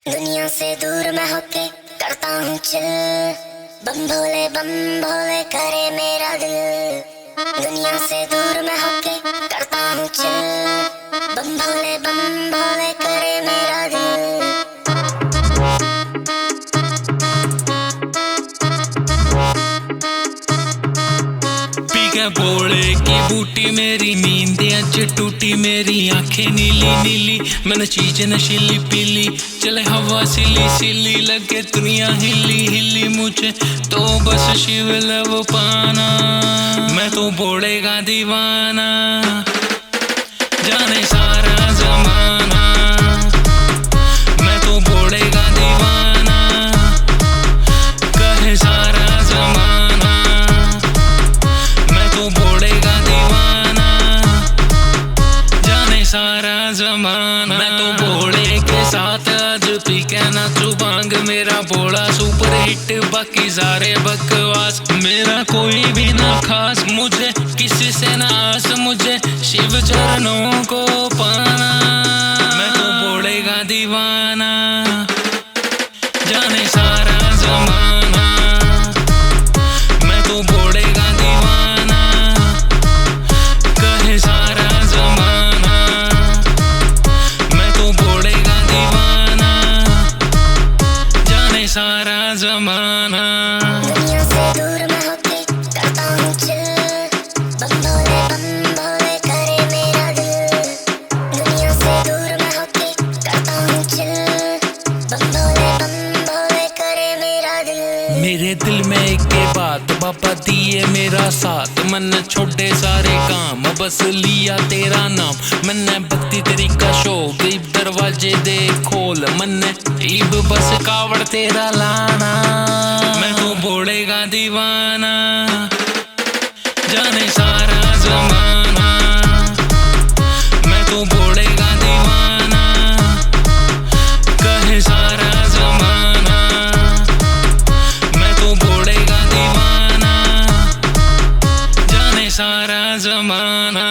दुनिया से दूर मैं होके करता हूँ चिल, बम भोले करे मेरा दिल। दुनिया से दूर मैं होके करता हूँ चिल, बम भोले करे मेरा दिल। भोले की बूटी मेरी नींद अज टूटी, मेरी आंखें नीली नीली मैंने चीज नशीली पीली। चले हवा सिली सिली लगे दुनिया हिली हिली, मुझे तो बस शिव लव पाना। मैं तो भोले का दीवाना, जाने सारा जमाना। मैं तो भोले का दीवाना, कहे सारा जमाना। मैं तो भोले का दीवाना, जाने सारा जमाना। मैं तो भोले के साथ आज पी के नाचू भांग, मेरा भोला सुपर हिट बाकी सारे बकवास। मेरा कोई भी ना खास, मुझे किसी से ना आस, मुझे शिव चरणों को पाना। मैं तो भोले का दीवाना, जाने सारा जमाना। मैं तो भोले का दीवाना, कहे सारा जमाना। मैं तो भोले का दीवाना, जाने सारा जमाना। दुनिया से दूर मैं होके करता हूँ चिल, बम भोले करे मेरा दिल। दुनिया से दूर मैं होके करता हूँ चिल, बम भोले करे मेरा दिल। मेरे दिल में एक के बात बाबा दिए मेरा साथ, मन छोटे सारे काम बस लिया तेरा नाम। मैंने भक्ति तेरी का शौक ईब दरवाजे दे खोल, मन ईब बस कावड़ तेरा लाना। मैं तो भोले का दीवाना, जाने सारा जमाना। मैं तो भोले का दीवाना, कहे सारा जमाना। मैं तो भोले का दीवाना, जाने सारा जमाना।